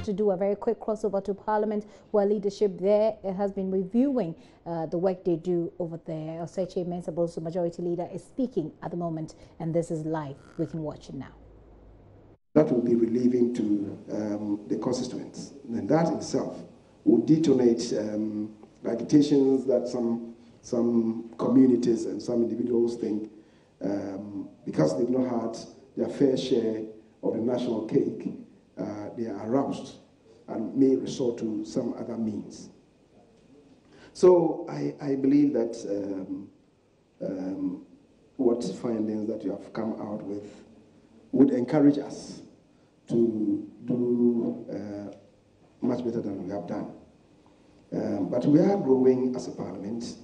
to do a very quick crossover to Parliament, where leadership there has been reviewing the work they do over there. Oseche Mensah Bonsu, Majority Leader, is speaking at the moment, and this is live. We can watch it now. That will be relieving to the constituents. And that itself will detonate agitations that some communities and some individuals think because they've not had their fair share of the national cake, they are aroused and may resort to some other means. So I believe that what findings that you have come out with would encourage us to do much better than we have done. But we are growing as a parliament,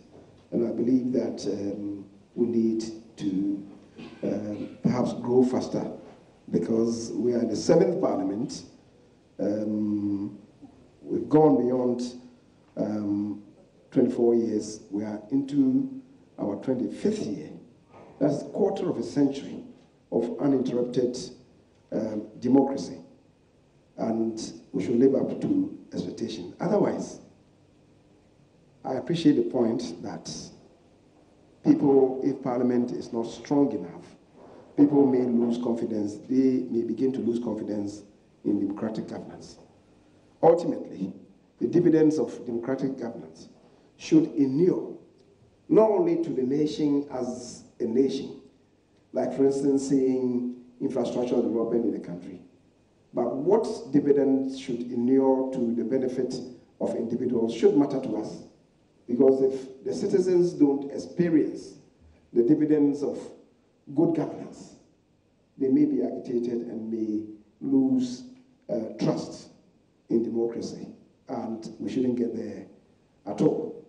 and I believe that we need to perhaps grow faster, because we are in the 7th parliament. We've gone beyond 24 years. We are into our 25th year. That's a quarter of a century of uninterrupted democracy, and we should live up to expectation. Otherwise, I appreciate the point that people, if Parliament is not strong enough, people may lose confidence. They may begin to lose confidence in democratic governance. Ultimately, the dividends of democratic governance should inure not only to the nation as a nation, like for instance seeing infrastructural development in the country, but what dividends should inure to the benefit of individuals should matter to us. Because if the citizens don't experience the dividends of good governance, they may be agitated and may lose trust in democracy, and we shouldn't get there at all.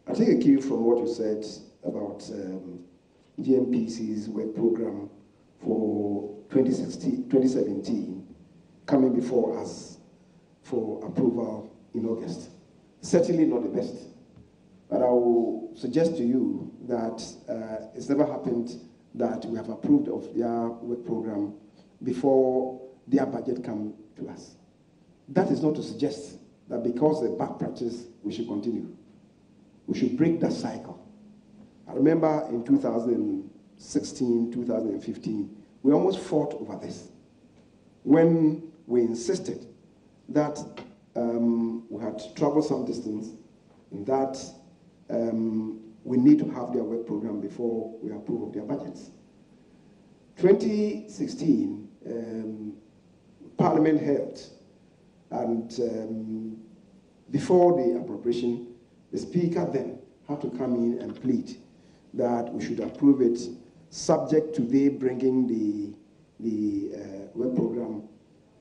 I take a cue from what you said about GNPC's work program for 2017 coming before us for approval in August. Certainly not the best, but I will suggest to you that it's never happened that we have approved of their work program before their budget come to us. That is not to suggest that because the bad practice, we should continue. We should break that cycle. I remember in 2016, 2015, we almost fought over this when we insisted that we had to travel some distance, and that we need to have their work program before we approve of their budgets. 2016, Parliament held, and before the appropriation, the Speaker then had to come in and plead that we should approve it subject to they bringing the work program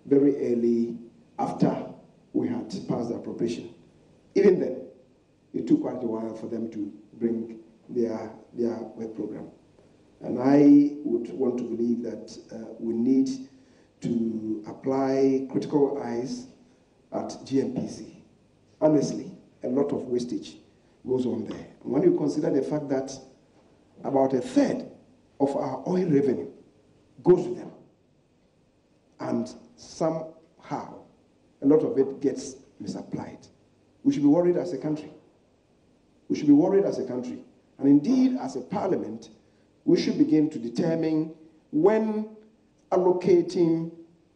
very early after we had passed the appropriation. Even then, it took quite a while for them to bring their work program. And I would want to believe that we need to apply critical eyes at GNPC. Honestly, a lot of wastage goes on there. When you consider the fact that about a third of our oil revenue goes to them, and somehow a lot of it gets misapplied, we should be worried as a country. We should be worried as a country. And indeed, as a parliament, we should begin to determine when allocating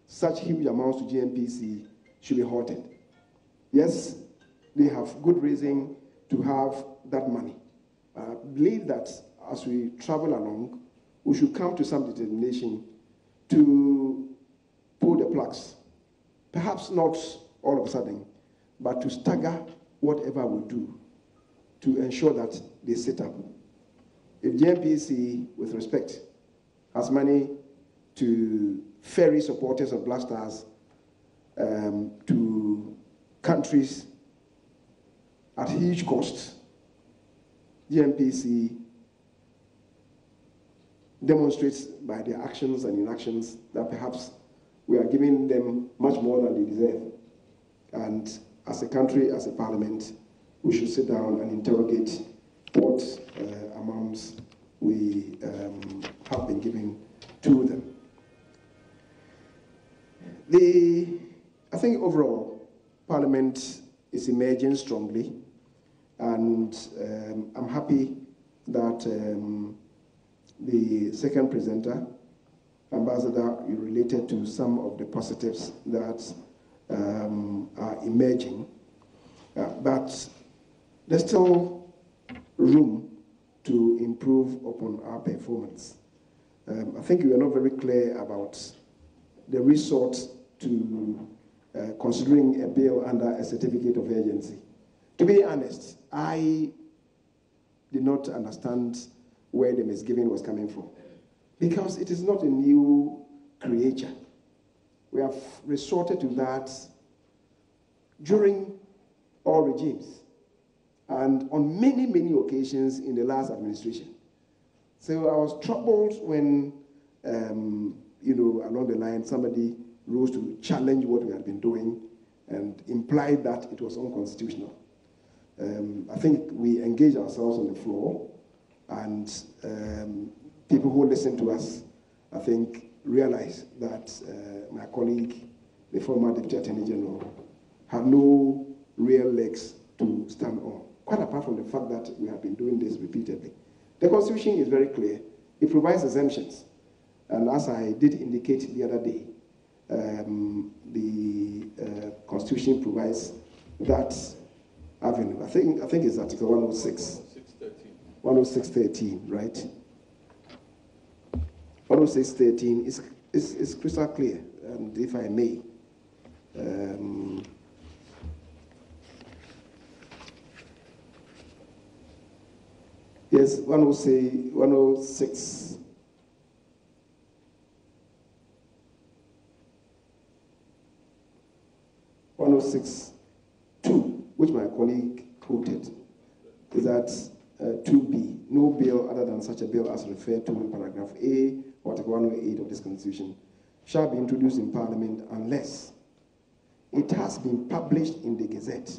such huge amounts to GNPC should be halted. Yes, they have good reason to have that money. I believe that as we travel along, we should come to some determination to pull the plugs. Perhaps not all of a sudden, but to stagger whatever we do to ensure that they sit up. If GNPC, with respect, has money to ferry supporters of Black Stars to countries at huge cost, GNPC demonstrates by their actions and inactions that perhaps we are giving them much more than they deserve. And as a country, as a parliament, we should sit down and interrogate what amounts we have been giving to them. I think overall, Parliament is emerging strongly, and I'm happy that the second presenter, Ambassador, you related to some of the positives that are emerging, but there's still room to improve upon our performance. I think you are not very clear about the resort to considering a bill under a certificate of urgency. To be honest, I did not understand where the misgiving was coming from, because it is not a new creature. We have resorted to that during all regimes and on many, many occasions in the last administration. So I was troubled when, along the line, somebody rose to challenge what we had been doing and implied that it was unconstitutional. I think we engaged ourselves on the floor, and people who listen to us, I think, realize that my colleague, the former Deputy Attorney General, had no real legs to stand on, quite apart from the fact that we have been doing this repeatedly. The Constitution is very clear. It provides exemptions. And as I did indicate the other day, the Constitution provides that avenue. I think it's Article 106. 106.13, right? 106.13 is crystal clear. And if I may, yes, 106. 106.2, which my colleague quoted, is that 2B, no bill other than such a bill as referred to in paragraph A or Article 108 of this Constitution shall be introduced in Parliament unless it has been published in the Gazette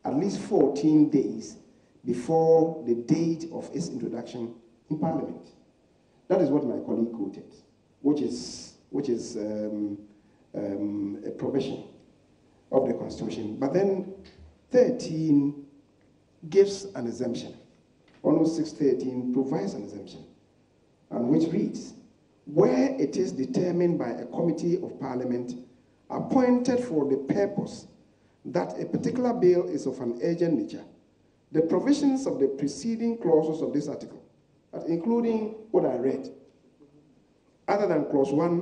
at least 14 days before the date of its introduction in Parliament. That is what my colleague quoted, which is a provision of the Constitution. But then 13 gives an exemption. 106.13 provides an exemption, and which reads, where it is determined by a committee of Parliament appointed for the purpose that a particular bill is of an urgent nature, the provisions of the preceding clauses of this article, including what I read, other than clause 1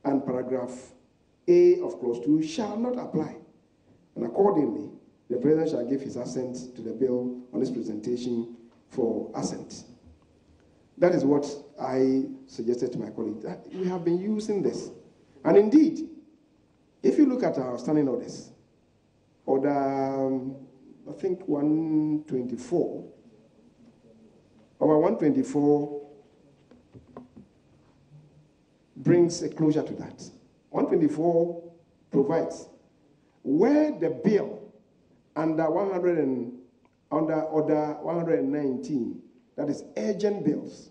and paragraph A of clause 2, shall not apply. And accordingly, the President shall give his assent to the bill on its presentation for assent. That is what I suggested to my colleague, that we have been using this. And indeed, if you look at our standing orders, order, I think 124, our 124 brings a closure to that. 124 provides where the bill under order 119, that is urgent bills,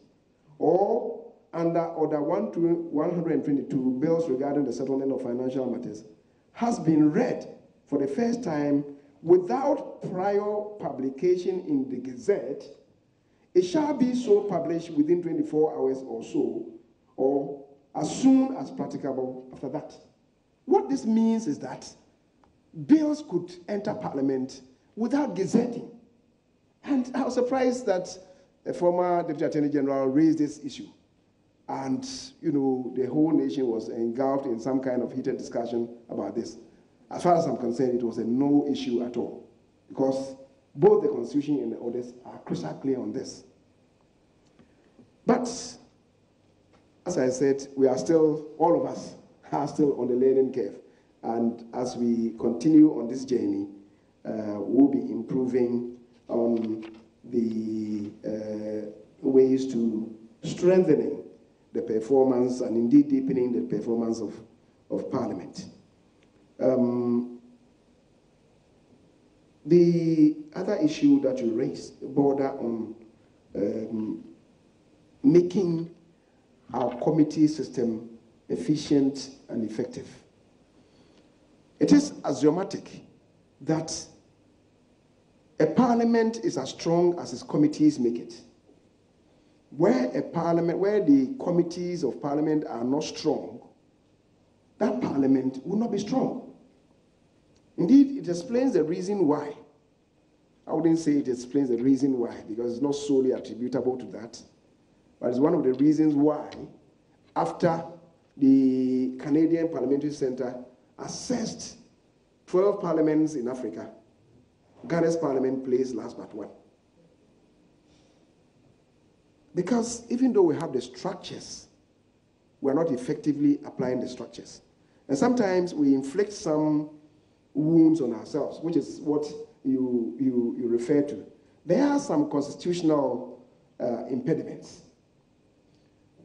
or under order 122, bills regarding the settlement of financial matters, has been read for the first time without prior publication in the Gazette, it shall be so published within 24 hours or so, or as soon as practicable after that. What this means is that bills could enter Parliament without gazetting. And I was surprised that a former Deputy Attorney General raised this issue. And, the whole nation was engulfed in some kind of heated discussion about this. As far as I'm concerned, it was a no issue at all, because both the Constitution and the orders are crystal clear on this. But, as I said, we are still, all of us are still on the learning curve. And as we continue on this journey, we'll be improving on the ways to strengthening the performance and indeed deepening the performance of Parliament. The other issue that you raised border on making our committee system efficient and effective. It is axiomatic that a parliament is as strong as its committees make it. Where the committees of parliament are not strong, that parliament will not be strong. Indeed, it explains the reason why. I wouldn't say it explains the reason why, because it's not solely attributable to that, but it's one of the reasons why, after the Canadian Parliamentary Center assessed 12 parliaments in Africa, Ghana's parliament placed last but one. Because even though we have the structures, we're not effectively applying the structures. And sometimes we inflict some wounds on ourselves, which is what you refer to. There are some constitutional impediments.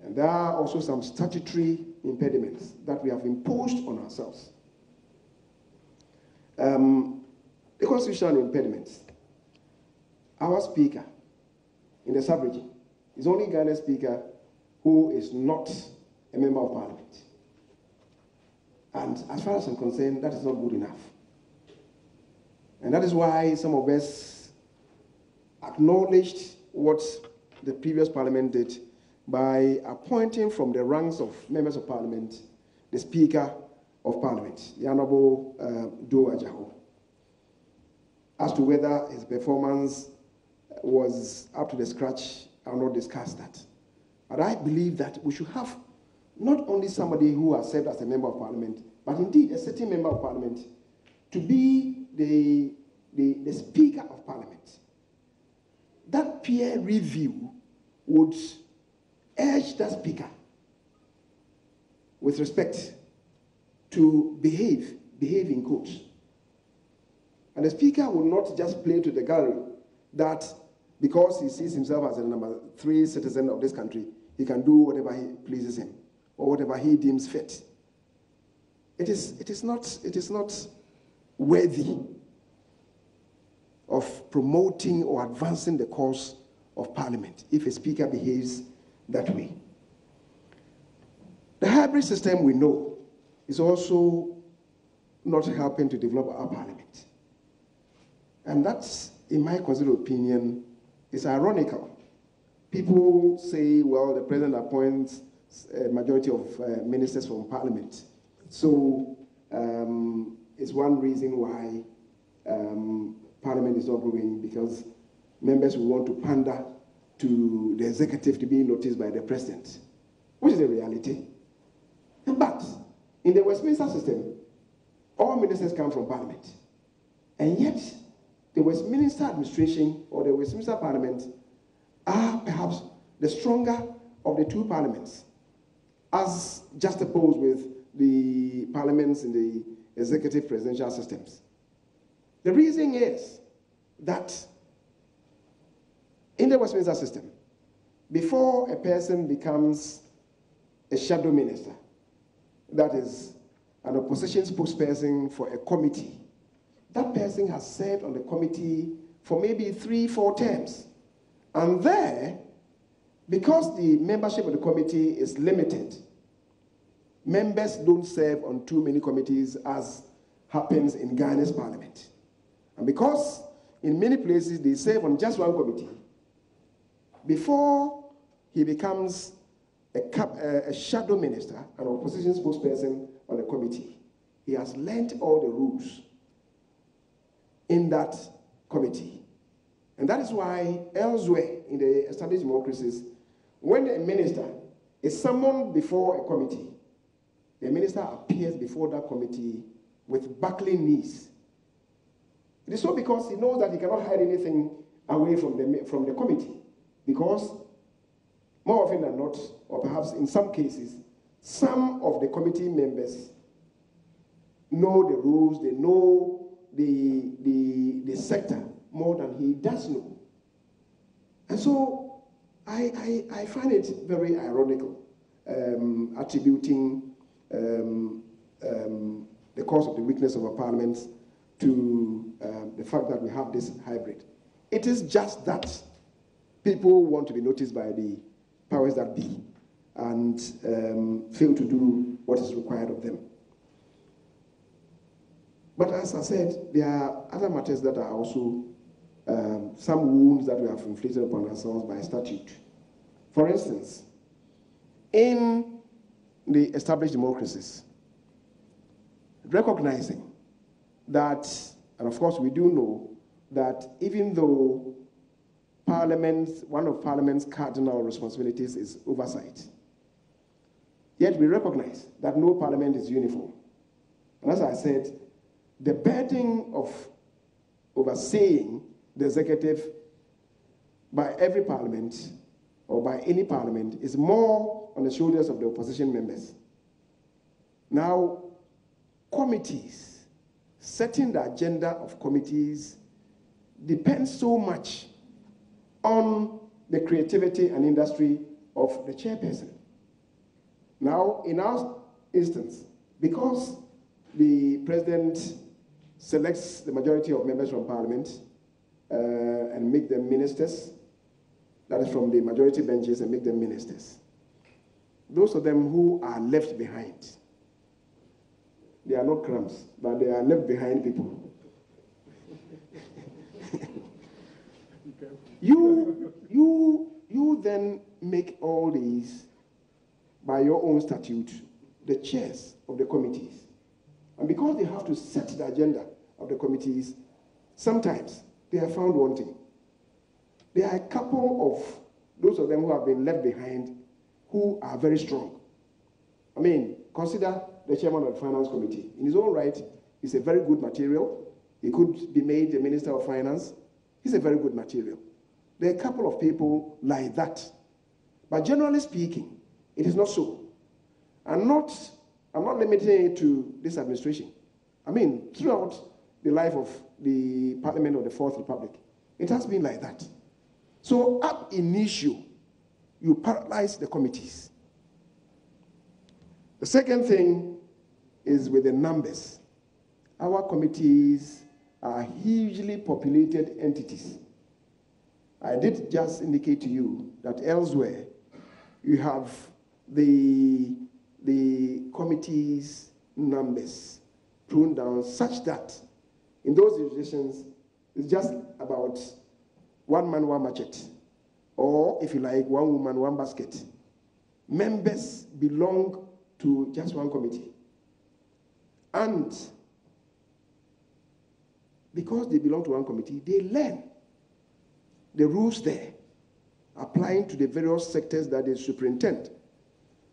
And there are also some statutory impediments that we have imposed on ourselves. The constitutional impediments. Our speaker in the sub-region is only Ghana's speaker who is not a member of parliament. And as far as I'm concerned, that is not good enough. And that is why some of us acknowledged what the previous parliament did by appointing from the ranks of members of parliament the Speaker of Parliament, the Honorable Doe Adjahor. As to whether his performance was up to the scratch, I will not discuss that. But I believe that we should have not only somebody who has served as a member of parliament, but indeed a certain member of parliament to be the Speaker of Parliament. That peer review would urge that speaker with respect to behave in quotes. And the speaker will not just play to the gallery that because he sees himself as a number 3 citizen of this country, he can do whatever he pleases him or whatever he deems fit. It is not worthy of promoting or advancing the cause of Parliament if a speaker behaves that way. The hybrid system we know is also not helping to develop our Parliament. And that's, in my considered opinion, is ironical. People say, well, the president appoints a majority of ministers from Parliament. So it's one reason why Parliament is not growing, because members will want to pander to the executive to be noticed by the president, which is the reality. But in the Westminster system, all ministers come from Parliament. And yet, the Westminster administration or the Westminster Parliament are perhaps the stronger of the two parliaments, as juxtaposed with the parliaments in the executive presidential systems. The reason is that in the Westminster system, before a person becomes a shadow minister, that is an opposition spokesperson for a committee, that person has served on the committee for maybe 3-4 terms. And there, because the membership of the committee is limited, members don't serve on too many committees as happens in Ghana's parliament. And because in many places they serve on just one committee, before he becomes a shadow minister, an opposition spokesperson on the committee, he has learned all the rules in that committee. And that is why elsewhere in the established democracies, when a minister is summoned before a committee, the minister appears before that committee with buckling knees. It is so because he knows that he cannot hide anything away from the committee, because more often than not, or perhaps in some cases, some of the committee members know the rules, they know the sector more than he does know. And so I find it very ironical, attributing the cause of the weakness of our parliaments to the fact that we have this hybrid. It is just that people want to be noticed by the powers that be and fail to do what is required of them. But as I said, there are other matters that are also some wounds that we have inflicted upon ourselves by statute. For instance, in the established democracies, recognizing that, and of course we do know that even though one of Parliament's cardinal responsibilities is oversight, yet we recognize that no Parliament is uniform. And as I said, the burden of overseeing the executive by every Parliament or by any Parliament is more on the shoulders of the opposition members. Now, committees, setting the agenda of committees depends so much on the creativity and industry of the chairperson. Now, in our instance, because the president selects the majority of members from Parliament and make them ministers, that is from the majority benches, and make them ministers. Those of them who are left behind, they are not crumbs, but they are left behind people. You then make all these, by your own statute, the chairs of the committees. And because they have to set the agenda of the committees, sometimes they are found wanting. There are a couple of those of them who have been left behind who are very strong. I mean, consider the chairman of the Finance Committee. In his own right, he's a very good material. He could be made the Minister of Finance. He's a very good material. There are a couple of people like that. But generally speaking, it is not so. I'm not limiting it to this administration. I mean, throughout the life of the Parliament of the Fourth Republic, it has been like that. So ab initio, you paralyze the committees. The second thing is with the numbers. Our committees are hugely populated entities. I did just indicate to you that elsewhere you have the committees' numbers pruned down such that in those jurisdictions it's just about one man, one machete, or if you like, one woman, one basket. Members belong to just one committee. And because they belong to one committee, they learn the rules there, applying to the various sectors that they superintend.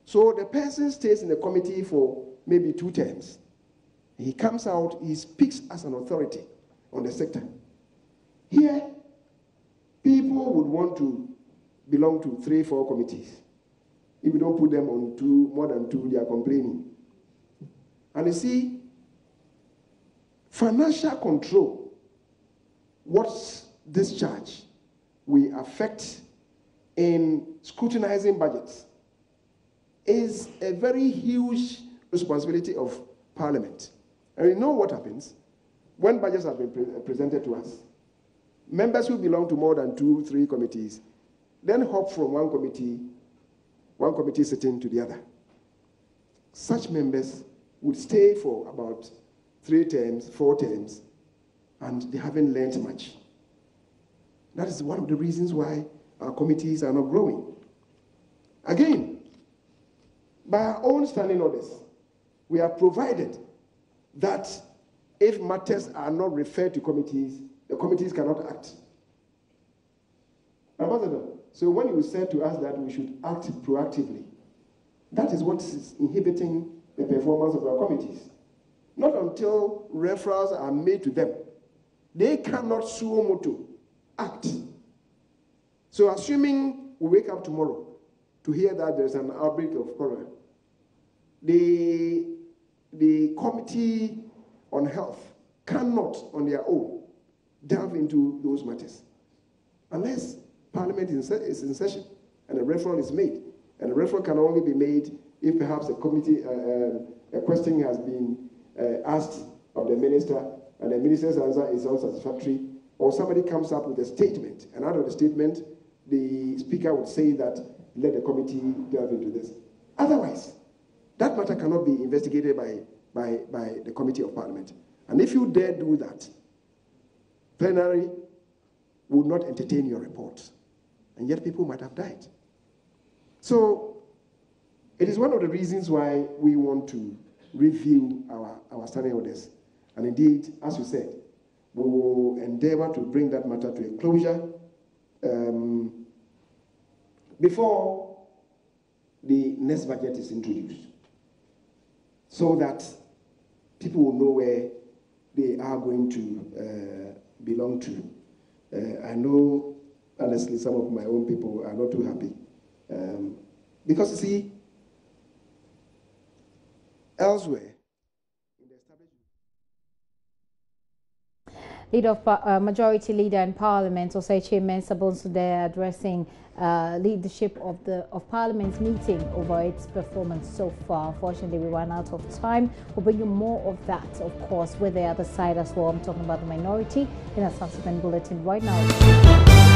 So the person stays in the committee for maybe 2 terms. He comes out, he speaks as an authority on the sector. Here, people would want to belong to 3, 4 committees. If you don't put them on more than 2, they are complaining. And you see, financial control, what's this charge we affect in scrutinizing budgets, is a very huge responsibility of Parliament. And you know what happens when budgets have been presented to us. Members who belong to more than 2, 3 committees then hop from one committee sitting to the other. Such members would stay for about 3 terms, 4 terms, and they haven't learned much. That is one of the reasons why our committees are not growing. Again, by our own standing orders, we have provided that if matters are not referred to committees, the committees cannot act. Ambassador, so when you said to us that we should act proactively, that is what is inhibiting the performance of our committees. Not until referrals are made to them. They cannot suo motu act. So assuming we wake up tomorrow to hear that there's an outbreak of cholera, the Committee on Health cannot on their own delve into those matters unless Parliament is in session and a referral is made. And a referral can only be made if perhaps a question has been asked of the minister and the minister's answer is unsatisfactory, or somebody comes up with a statement, and out of the statement, the speaker would say that, let the committee delve into this. Otherwise, that matter cannot be investigated by the Committee of Parliament. And if you dare do that, plenary would not entertain your report. And yet people might have died. So it is one of the reasons why we want to review our standing orders. And indeed, as you said, we will endeavor to bring that matter to a closure before the next budget is introduced, so that people will know where they are going to belong to. I know, honestly, some of my own people are not too happy. Because, you see, elsewhere, Majority Leader in Parliament, Osechi Mensah Bonsu, there addressing leadership of Parliament's meeting over its performance so far. Unfortunately, we ran out of time. We'll bring you more of that, of course, with the other side as well. I'm talking about the minority in a subsequent bulletin right now.